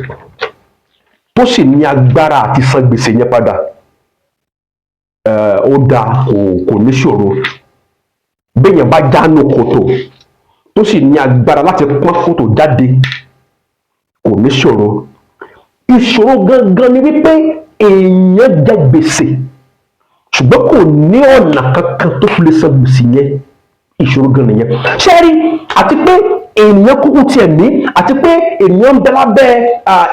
tó sì ní agbára àti san gbèsè yẹn padà, ó dáa, kò níṣòro. Béèyàn bá jánu kòtò tó sì ní agbára láti pọ́n kòtò jáde, kò níṣòro. Ìṣòro gangan ni wípé èèyàn jẹ gbèsè ṣùgbọ́n kò ní ọ̀nà kankan tó fi lè san gbèsè yẹn. Ìṣòro gan nìyẹn. Ṣé rí, àti pé ènìyàn kúkú tiẹ̀ ní, àti pé ènìyàn ń bẹ lábẹ́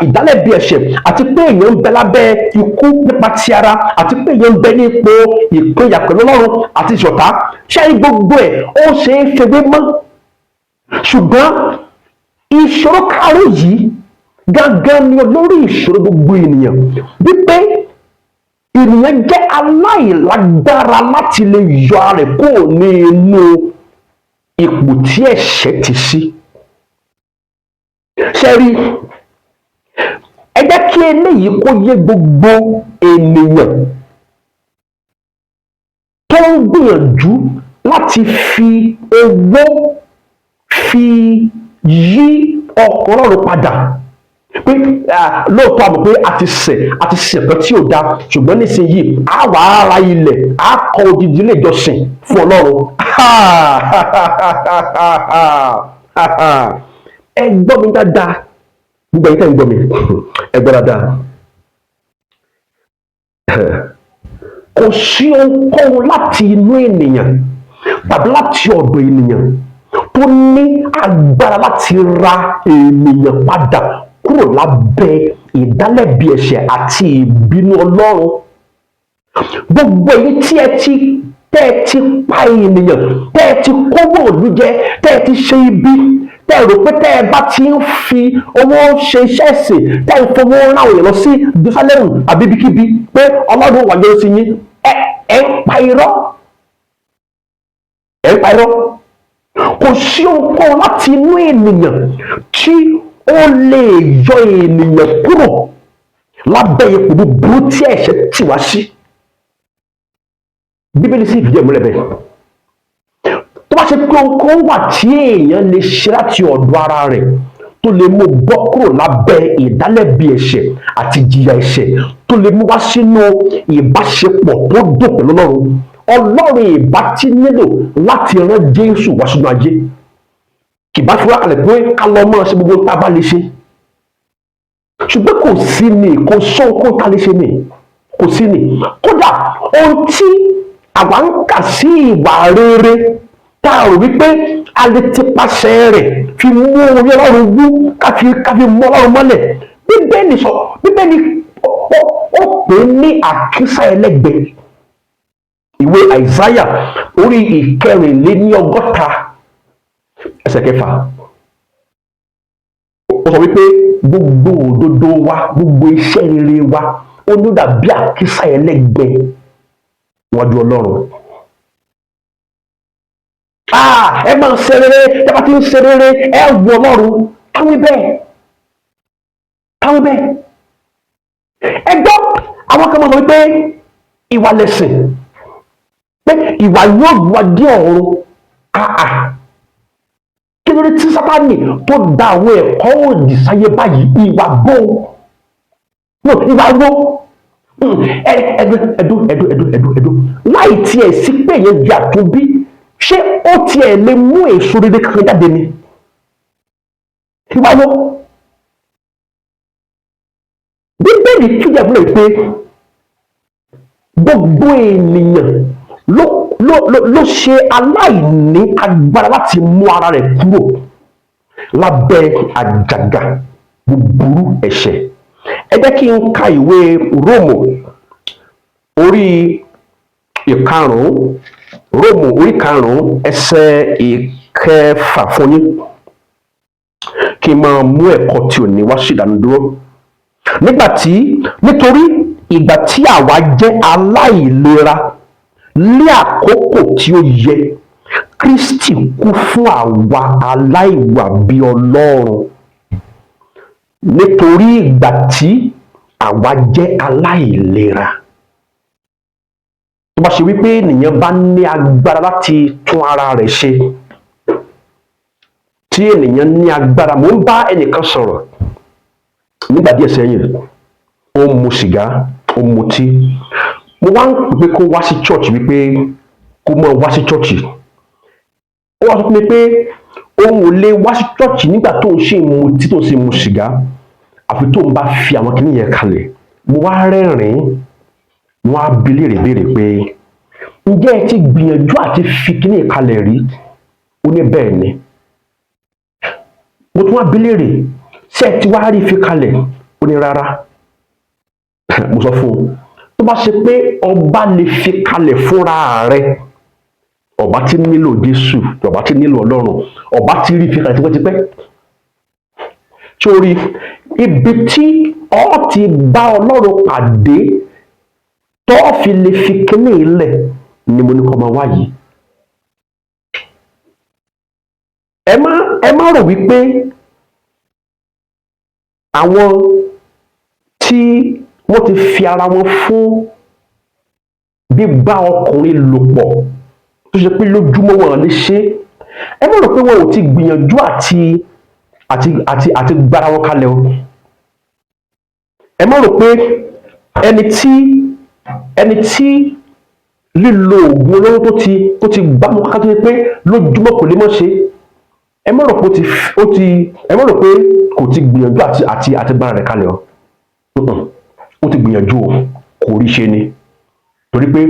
ìdálẹ́bi ẹ̀ṣẹ̀, àti pé èèyàn ń bẹ lábẹ́ ikú nípa ti ara, àti pé èèyàn ń bẹ ní ipò ìpínyà pẹ̀lú Ọlọ́run àti ìṣọ̀tá. Ṣé rí, gbogbo ẹ̀ ó ṣe é fewé mọ́. Ṣùgbọ́n ìṣòro karùn-ún yìí gangan ni olórí ìṣòro gbogbo ènìyàn, wípé ènìyàn jẹ́ aláìlágbára láti lè yọ ara rẹ̀ kúrò ní inú ipò tí ẹ̀ṣẹ̀ ti sí. Ṣé rí, ẹ jẹ́ kí eléyìí kó yé gbogbo ènìyàn tó ń gbìyànjú láti fi owó fi yí ọkàn Ọlọ́run padà. Pé lóòótọ́ àmọ̀ pé a ti ṣẹ̀ nǹkan tí ò dáa, ṣùgbọ́n nísìnyìí a wà á ra ilẹ̀, a kọ́ odidi ilé ìjọsìn fún Ọlọ́run. Ẹ gbọ́ mi dáadáa, gbogbo ẹ̀yin tẹ́ ń gbọ́ mi, ẹ gbọ́ dáadáa. Kò sí ohunkóhun láti inú ènìyàn tàbí láti ọ̀dọ̀ ènìyàn tó ní agbára láti ra ènìyàn padà kúrò lábẹ́ ìdálẹ́bi ẹ̀ṣẹ̀ àti ìbínú Ọlọ́run. Gbogbo èyí tí tẹ́ ẹ ti pa ènìyàn, tẹ́ ẹ ti kówó òlú jẹ, tẹ́ ẹ ti ṣe ibi, tẹ́ ẹ rò pé tẹ́ ẹ bá ti ń fi owó ṣe iṣẹ́ ẹ̀sìn, tẹ́ ẹ ń fowó rán àwọn èèyàn lọ sí Jerusalem àbí ibikíbi pé Ọlọ́run wà yọrí sí yín, ẹ ń pa irọ́. Ẹ ń pa irọ́. Kò sí ohunkóhun láti inú ènìyàn tí ó lè yọ ènìyàn kúrò lábẹ́ ipò búburú tí ẹ̀ṣẹ̀ tì wá sí. Bíbélì sì fìdí ẹ̀ múlẹ̀ bẹ́ẹ̀. Tó bá ṣe pé ohunkóhun wà tí èèyàn lè ṣe láti ọ̀dọ̀ ara rẹ̀ tó lè mú bọ́ kúrò lábẹ́ ìdálẹ́bi ẹ̀ṣẹ̀ àti ìjìyà ẹ̀ṣẹ̀, tó lè mú wá sínú ìbáṣepọ̀ tó dùn pẹ̀lú Ọlọ́run ìbá ti nílò láti rán Jésù wá sínú ayé. Kì bá fi wá kalẹ̀ pé ká lọ mọ́ ṣe gbogbo tá a bá lè ṣe. Ṣùgbọ́n kò sí ni, kò sọ ohun tá a lè ṣe ni, kò sí ni. Kódà ohun tí àwa ń kà sí ìwà rere tá a rò wípé a lè ti pàṣẹ rẹ̀ fi mú orí Ọlọ́run wú, ká fi mú Ọlọ́run mọ́lẹ̀. Bíbélì ó pè é ní àkísà ẹlẹ́gbẹ̀ẹ́. Ìwé Àìsáyà orí 64 ẹsẹ̀ 6. Ó sọ wípé gbogbo òdodo wa, gbogbo iṣẹ́ rere wa, ó ní dàbí àkísà ẹlẹ́gbẹ̀ẹ́ níwájú Ọlọ́run. Ẹ máa ń ṣe rere, ẹ bá ti ń ṣe rere, ẹ wù Ọlọ́run. Káwé bẹ́ẹ̀. Ẹ gbọ́, àwọn kan máa sọ wípé ìwà lẹ̀sìn, pé ìwà yóò wá dé ọ̀run. Kí ló dé tí Sátánì tó da àwọn ẹ̀kọ́ òdì sáyé báyìí? Ìwà bó? no ìgbà wo ẹdún láì tiẹ̀ sí pé yẹn di àtúnbí ṣé ó tiẹ̀ lè mú èso rere kankan jáde ni ìgbà wo bíbélì fìdí àbúrò pé gbogbo ènìyàn ló ṣe aláìní agbára láti mú ara rẹ̀ kúrò lábẹ́ àjàgà búburú ẹ̀ṣẹ̀. Ẹ jẹ́ kí n ka ìwé Róòmù orí ìkarùn-ún Róòmù orí karùn-ún ẹsẹ̀ ìkẹfà fún yín kí n máa mú ẹ̀kọ́ tí ò ní wá sí ìdánudúró. Nítorí ìgbà tí àwa jẹ́ aláìlera ní àkókò tí ó yẹ, Kristi kú fún àwa aláìwà bí Ọlọ́run. Nítorí ìgbà tí àwa jẹ́ aláìlera. Tó bá ṣe wípé ènìyàn bá ní agbára láti tún ara rẹ̀ ṣe, tí ènìyàn ní agbára, mò ń bá ẹnìkan sọ̀rọ̀ nígbà díẹ̀ sẹ́yìn, ó ń mu sìgá, ó ń mutí. Mo wá ń pè pé kó wá sí church, wípé kó mọ̀ wá sí church. Ó wá sọ fún mi pé òun ò lè wá sí church nígbà tó ń ṣe mutí, tó ń ṣe mu sìgá, àfi tó ń bá fi àwọn kìnìún yẹn kalẹ̀. Mo wá rẹ́rìn-ín, mo wá bi léèrè béèrè pé ǹjẹ́ ẹ ti gbìyànjú àti fi kìnìún kalẹ̀ rí? Ó ní bẹ́ẹ̀ ni. Mo tún wá bi léèrè ṣé ẹ ti wá rí fi kalẹ̀? Ó ní rárá. Mo sọ fún un, tó bá ṣe pé ọba lè fi kalẹ̀ fúnra rẹ̀, ọba ti nílò Jésù, ọba ti nílò Ọlọ́run, ọba ti rí fi kalẹ̀ tipẹ́tipẹ́. Sórí ibi tí ọ ti bá Ọlọ́run pàdé tó fi lè fi kíní ilẹ̀ ni mo ní kó máa wá yìí. Ẹ má rò wípé àwọn tí wọ́n ti fi ara wọn fún bíbá ọkùnrin lò pọ̀ tó ṣe pé lójúmọ́ wọn lè ṣe, ẹ má rò pé wọn ò ti gbìyànjú àti gbára wọn kalẹ̀ o. Ẹ má rò pé ẹni tí lílo oògùn olóró tó ti gbámú káká tó ṣe pé lójúmọ́ kò lè mọ́ ṣe, ẹ má rò pé kò ti gbìyànjú àti gbára rẹ̀ kalẹ̀ o. Ó ti gbìyànjú o, kò rí ṣe ni, torí pé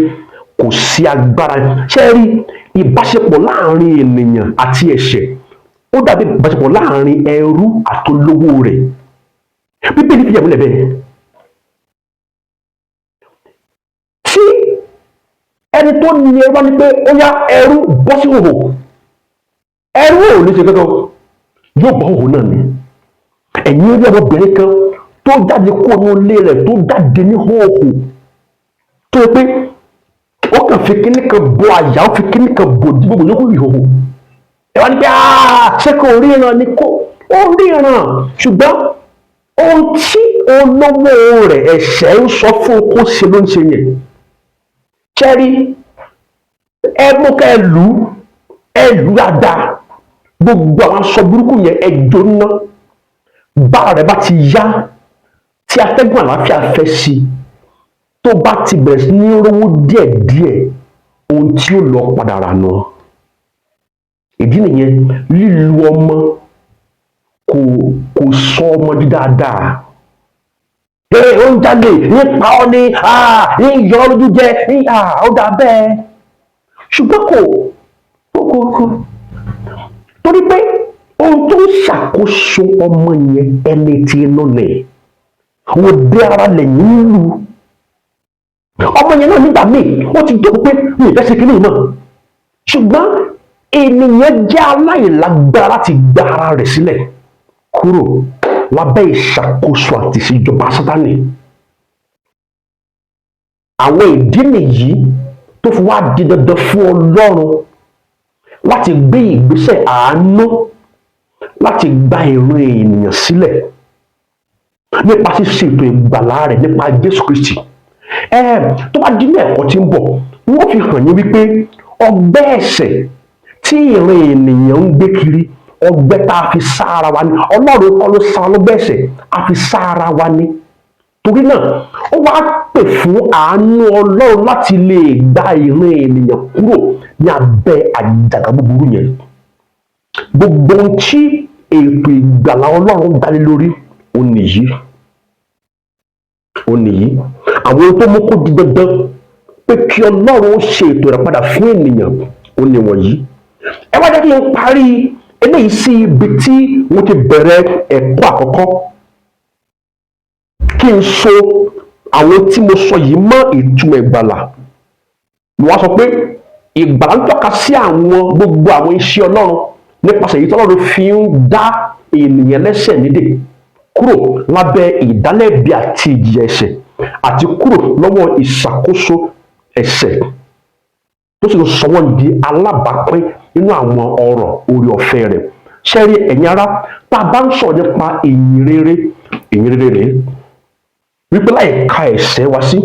kò sí agbára. Ṣé ẹ rí ìbáṣepọ̀ láàrin ènìyàn àti ẹ̀ṣẹ̀, ó dàbí ìbáṣepọ̀ láàrin ẹrú àtolówó rẹ̀. Bíbélì fìdí ẹ̀ múlẹ̀ bẹ́ẹ̀. Tí ẹni tó ní ẹrú wá ní pé ó yá ẹrú bọ́ sí hòhò, ẹrú ò ní ṣe kankan, yóò bọ́ hòhò náà ni. Ẹ̀yin orí ọmọbìnrin kan tó jáde kúrò ní ilé rẹ̀, tó jáde ní hòhò, tó yẹ pé ó kàn fi kíní kan bo àyà, ó fi kíní kan bò dí gbogbo yòókù ìhòhò. Ẹ wá ní pé ṣé kò ríran ni? Ó ríran, ṣùgbọ́n ohun tí olówó rẹ̀ ẹ̀ṣẹ̀ ń sọ fún kó ṣe ló ń ṣe yẹn. Ṣẹ́rí ẹ mú ká ẹ lù dáadáa, gbogbo àwọn aṣọ burúkú yẹn ẹ jóná. Bára rẹ̀ bá ti yá, tí atẹ́gùn àlàáfíà fẹ́ sí, tó bá ti bẹ̀rẹ̀ sí ní rówó díẹ̀díẹ̀, ohun tí ó lọ padà rà nù. Ìdí nìyẹn lílu ọmọ kò sọ ọmọ di dáadáa. Ó ń jalè, nípa ọ ni, ní yọ ọ lójú jẹ, ó dà bẹ́ẹ̀. Ṣùgbọ́n kò torí pé ohun tó ń ṣàkóso ọmọ yẹn ẹni tí inú ni, wò dé ara lẹ́yìn nílùú. Ọmọ yẹn náà nígbà míì ó ti jókòó pé mi ì fẹ́ ṣe kíní náà, ṣùgbọ́n ènìyàn jẹ́ aláìlágbára láti gba ara rẹ̀ sílẹ̀ kúrò lábẹ́ ìṣàkóso àti ìṣèjọba Sátánì. Àwọn ìdí nìyí tó fi wá di dandan fún Ọlọ́run láti gbé ìgbésẹ̀ àánú láti gba ìran ènìyàn sílẹ̀ nípa ṣíṣe ètò ìgbàlà rẹ̀ nípa Jésù Kristi. Tó bá dín ní ẹ̀kọ́ tí ń bọ̀, wọ́n fi hàn yín wípé ọgbẹ́ ẹ̀ṣẹ̀ tí ìran ènìyàn ń gbé kiri, ọgbẹ́ tá a fi sá ara wa ni. Ọlọ́run kọ́ ló sá lọ́gbẹ́ ẹ̀ṣẹ̀, a fi sá ara wa ni. torí náà ó wá pè fún àánú Ọlọ́run láti lè gba ìran ènìyàn kúrò ní abẹ́ àjàgà búburú yẹn. Gbogbo ohun tí ètò ìgbàlà Ọlọ́run dálé lórí ó nìyí. Àwọn ohun tó mú kó di dandan pé kí Ọlọ́run ó ṣe ètò ìràpadà fún ènìyàn ó ní wọ̀nyí. Ẹ wá jẹ́ kí n parí eléyìí sí ibi tí mo ti bẹ̀rẹ̀ ẹ̀kọ́ àkọ́kọ́, kí n so àwọn tí mo sọ yìí mọ́ ìtumọ̀ ìgbàlà. Mo wá sọ pé ìgbàlà ń tọ́ka sí gbogbo àwọn iṣẹ́ Ọlọ́run nípasẹ̀ èyí tí Ọlọ́run fi ń dá ènìyàn lẹ́ṣẹ̀ nídè kúrò lábẹ́ ìdálẹ́bi àti ìjìyà ẹ̀ṣẹ̀ àti kúrò lọ́wọ́ ìṣàkóso ẹ̀ṣẹ̀, tó sì sọ wọ́n di alábàápín nínú àwọn ọrọ̀ oore ọ̀fẹ́ rẹ̀. Ṣẹ́rí ẹ̀yin ará, tá a bá ń sọ̀rọ̀ nípa ìyìn rere rèé wípé láì ka ẹ̀ṣẹ̀ wa sí,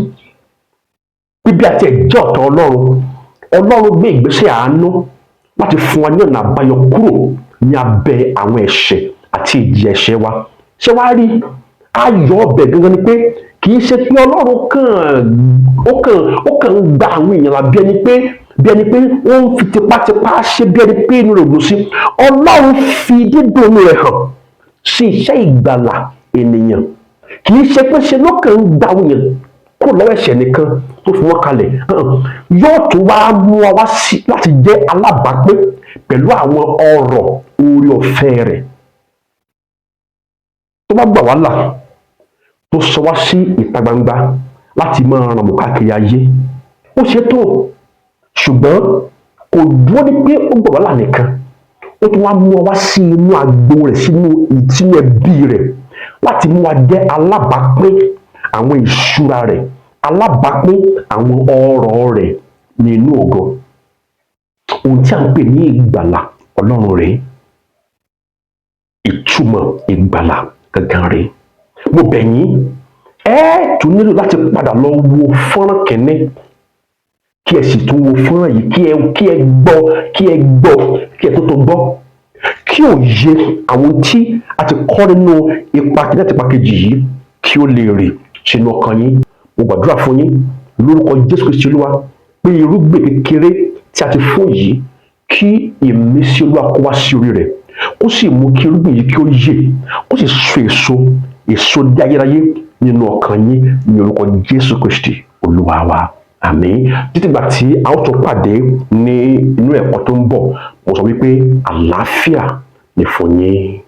bíbí àti ẹ̀jẹ̀ ọ̀tọ̀ Ọlọ́run gbé ìgbésẹ̀ àánú láti fún wa ní ọ̀nà àbáyọ kúrò ní abẹ́ àwọn ẹ̀ṣẹ̀ àti ìjìyà ẹ̀ṣẹ̀ wa. Ṣé wàá rí ayọ̀ ọbẹ̀ gangan ni pé kì í ṣe pé Ọlọ́run kàn ń gba àwọn èèyàn là bí ẹni pé wọ́n ń fi tipátipá ṣe, bí ẹni pé inú rẹ̀ dùn sí. Ọlọ́run fi dídùn rẹ̀ hàn sí iṣẹ́ ìgbàlà ènìyàn. Kì í ṣe pé ṣe ló kàn ń gba àwọn èèyàn kúrò lọ́wọ́ ẹ̀ṣẹ̀ nìkan tó fi wọ́n kalẹ̀, yóò tún wá mú wa wá sí láti jẹ́ alábàápín pẹ̀lú àwọn ọrọ̀ oore ọ̀fẹ́ rẹ̀. Tó bá gbà wá là, tó sọ wá sí ìta gbangba láti máa ràn mọ́ káàkiri ayé, ó ṣe tó. Ṣùgbọ́n kò dúró ní pé ó gbà wá là nìkan, ó tún wá mú wa wá sí inú agbo rẹ̀, sínú ẹbí rẹ̀, láti mú wa jẹ́ alábàápín àwọn ìṣúra rẹ̀, alábàápín àwọn ọrọ̀ rẹ̀ nínú ògo. Ohun tí a ń pè ní ìgbàlà Ọlọ́run rèé. Ìtumọ̀ ìgbàlà gangan rèé. Mo bẹ̀ yín, ẹ tún nílò láti padà lọ wo fọ́nrán kìíní, kí ẹ sì tún wo fọ́nrán yìí, kí ẹ tó gbọ́, kí òye àwọn tí a ti kọ́ nínú ipa kìíní àti ipa kejì yìí kí ó lè rè sínú ọkàn yín. Mo gbàdúrà fún yín lórúkọ Jésù Kristi Olúwa pé irúgbìn kékeré tí a ti fún yìí, kí ìmísí Olúwa kó wá sí orí rẹ̀, kó sì mú kí irúgbìn yìí kí ó yè, kó sì so èso dé ayérayé nínú ọkàn yín ní orúkọ Jésù Kristi Olúwa wa. Àmín. Títí gbà tí a ó tún pàdé ní inú ẹ̀kọ́ tó ń bọ̀, mo sọ wípé àlàáfíà ni fún yín.